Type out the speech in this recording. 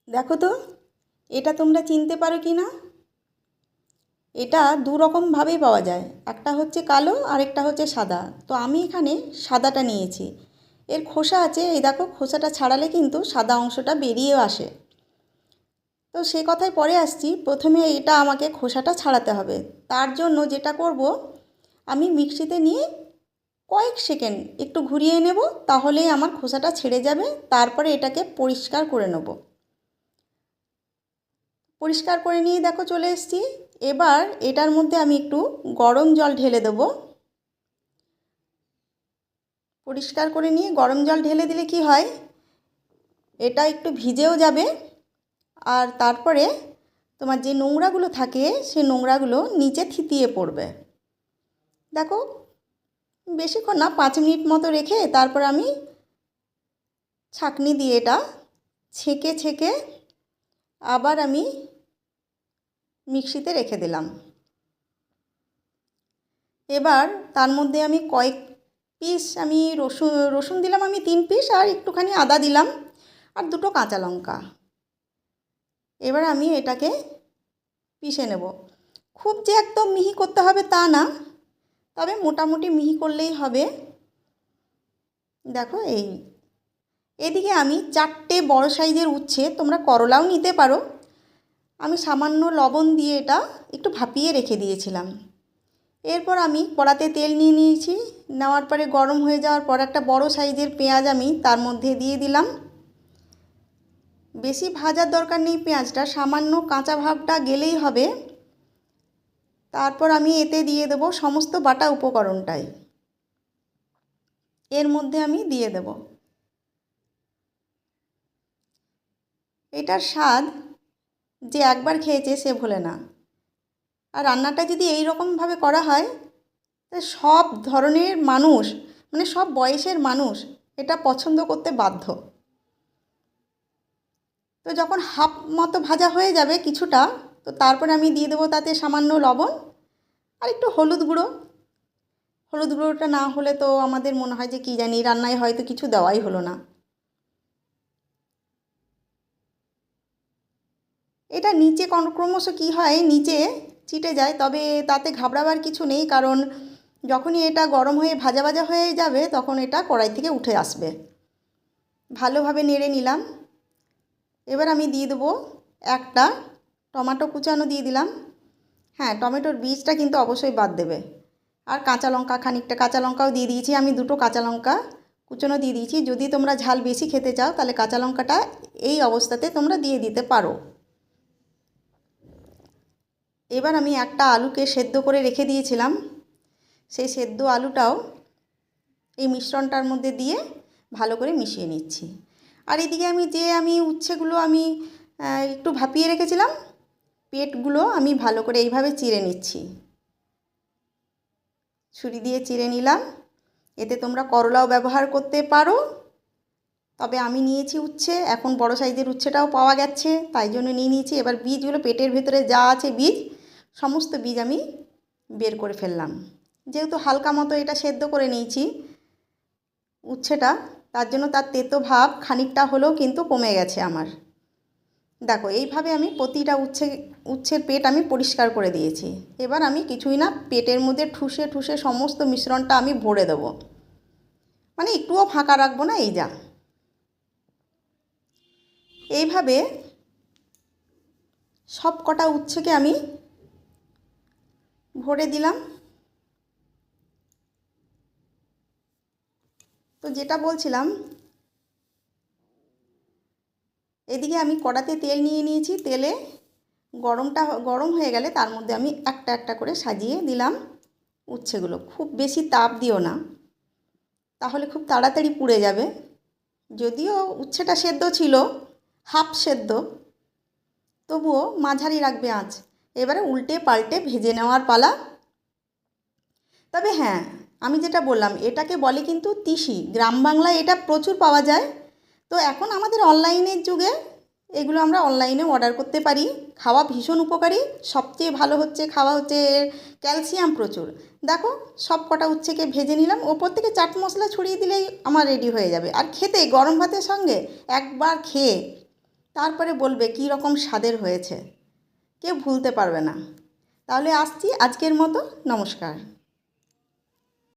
দেখো তো এটা তোমরা চিনতে পারো কি না? এটা দু রকমভাবেই পাওয়া যায়, একটা হচ্ছে কালো আর একটা হচ্ছে সাদা। তো আমি এখানে সাদাটা নিয়েছি। এর খোসা আছে, এই দেখো খোসাটা ছাড়ালে কিন্তু সাদা অংশটা বেরিয়েও আসে। তো সে কথায় পরে আসছি, প্রথমে এটা আমাকে খোসাটা ছাড়াতে হবে। তার জন্য যেটা করব, আমি মিক্সিতে নিয়ে কয়েক সেকেন্ড একটু ঘুরিয়ে নেব, তাহলেই আমার খোসাটা ছেড়ে যাবে। তারপরে এটাকে পরিষ্কার করে নেব। পরিষ্কার করে নিয়ে দেখো চলে এসেছি। এবার এটার মধ্যে আমি একটু গরম জল ঢেলে দেব। পরিষ্কার করে নিয়ে গরম জল ঢেলে দিলে কি হয়, এটা একটু ভিজেও যাবে। আর তারপরে তোমার যে নোংরাগুলো থাকে সেই নোংরাগুলো নিচে থিতিয়ে পড়বে। দেখো বেশিক্ষণ না, 5 মিনিট মতো রেখে তারপর আমি ছাঁকনি দিয়ে এটা ছেঁকে ছেঁকে আবার আমি মিক্সিতে রেখে দিলাম। এবার তার মধ্যে আমি কয়েক পিস আমি রসুন দিলাম, আমি 3 পিস, আর একটুখানি আদা দিলাম, আর 2টো কাঁচা লঙ্কা। এবার আমি এটাকে পিষে নেব। খুব যে একদম মিহি করতে হবে তা না, তবে মোটামুটি মিহি করলেই হবে। দেখো এদিকে আমি 4টে বড় সাইজের উচ্ছে, তোমরা করলাও নিতে পারো, আমি সামান্য লবণ দিয়ে এটা একটু ভাপিয়ে রেখে দিয়েছিলাম। এরপর আমি কড়াতে তেল নিয়ে নিয়েছি। নেওয়ার পরে গরম হয়ে যাওয়ার পর একটা বড় সাইজের পেঁয়াজ আমি তার মধ্যে দিয়ে দিলাম। বেশি ভাজার দরকার নেই পেঁয়াজটা, সামান্য কাঁচা ভাবটা গেলেই হবে। তারপর আমি এতে দিয়ে দেব সমস্ত বাটা উপকরণটাই, এর মধ্যে আমি দিয়ে দেব। এটার স্বাদ যে একবার খেয়েছে সে ভোলে না। আর রান্নাটা যদি এই রকমভাবে করা হয়, তা সব ধরনের মানুষ, মানে সব বয়সের মানুষ এটা পছন্দ করতে বাধ্য। তো যখন হাফ মতো ভাজা হয়ে যাবে কিছুটা, তো তারপরে আমি দিয়ে দেবো তাতে সামান্য লবণ আর একটু হলুদ গুঁড়ো। হলুদ গুঁড়োটা না হলে তো আমাদের মনে হয় যে কী জানি রান্নায় হয়তো কিছু দেওয়াই হলো না। এটা নিচে ক্রমশ কী হয়, নিচে চিটে যায়, তবে তাতে ঘাবড়াবার কিছু নেই, কারণ যখনই এটা গরম হয়ে ভাজা ভাজা হয়ে যাবে তখন এটা কড়াই থেকে উঠে আসবে। ভালোভাবে নেড়ে নিলাম। এবার আমি দিয়ে দেবো একটা টমেটো কুচানো দিয়ে দিলাম। হ্যাঁ, টমেটোর বীজটা কিন্তু অবশ্যই বাদ দেবে। আর কাঁচা লঙ্কা, খানিকটা কাঁচা লঙ্কাও দিয়ে দিয়েছি, আমি 2টো কাঁচা লঙ্কা কুচানো দিয়ে দিয়েছি। যদি তোমরা ঝাল বেশি খেতে চাও তাহলে কাঁচা লঙ্কাটা এই অবস্থাতে তোমরা দিয়ে দিতে পারো। এবার আমি একটা আলুকে সেদ্ধ করে রেখে দিয়েছিলাম, সেই সেদ্ধ আলুটাও এই মিশ্রণটার মধ্যে দিয়ে ভালো করে মিশিয়ে নিচ্ছি। আর এদিকে আমি উচ্ছেগুলো আমি একটু ভাপিয়ে রেখেছিলাম, পেটগুলো আমি ভালো করে এইভাবে চিড়ে নিচ্ছি। ছুরি দিয়ে চিড়ে নিলাম। এতে তোমরা করলাও ব্যবহার করতে পারো, তবে আমি নিয়েছি উচ্ছে, এখন বড় সাইজের উচ্ছেটাও পাওয়া গেছে তাই জন্য নিয়ে নিয়েছি। এবার বীজগুলো, পেটের ভেতরে যা আছে বীজ, সমস্ত বীজ আমি বের করে ফেললাম। যেহেতু হালকা মতো এটা সেদ্ধ করে নিয়েছি উচ্ছেটা, তার জন্য তার তেতো ভাব খানিকটা হলেও কিন্তু কমে গেছে আমার। দেখো এইভাবে আমি প্রতিটা উচ্ছের পেট আমি পরিষ্কার করে দিয়েছি। এবার আমি কিছুই না, পেটের মধ্যে ঠুসে ঠুসে সমস্ত মিশ্রণটা আমি ভরে দেবো, মানে একটুও ফাঁকা রাখবো না। এই যা এইভাবে সব কটা উচ্ছেকে আমি ভরে দিলাম। তো যেটা বলছিলাম, এদিকে আমি কড়াতে তেল নিয়ে নিয়েছি। তেলে গরম হয়ে গেলে তার মধ্যে আমি একটা একটা করে সাজিয়ে দিলাম উচ্ছেগুলো। খুব বেশি তাপ দিও না, তাহলে খুব তাড়াতাড়ি পুড়ে যাবে। যদিও উচ্ছেটা সেদ্ধ ছিল, হাফ সেদ্ধ, তবুও মাঝারি রাখবে আঁচ। এবারে উল্টে পাল্টে ভেজে নেওয়ার পালা। তবে হ্যাঁ, আমি যেটা বললাম এটাকে বলে কিন্তু তিসি, গ্রাম বাংলায় এটা প্রচুর পাওয়া যায়। তো এখন আমাদের অনলাইনের যুগে এগুলো আমরা অনলাইনে অর্ডার করতে পারি। খাওয়া ভীষণ উপকারী, সবচেয়ে ভালো হচ্ছে খাওয়া হচ্ছে ক্যালসিয়াম প্রচুর। দেখো সব কটা উচ্ছেকে ভেজে নিলাম, ওপর থেকে চাট মশলা ছড়িয়ে দিলেই আমার রেডি হয়ে যাবে। আর খেতে গরম ভাতের সঙ্গে একবার খেয়ে তারপরে বলবে কী রকম স্বাদের হয়েছে, কেউ ভুলতে পারবে না। তাহলে আসছি আজকের মতো, নমস্কার।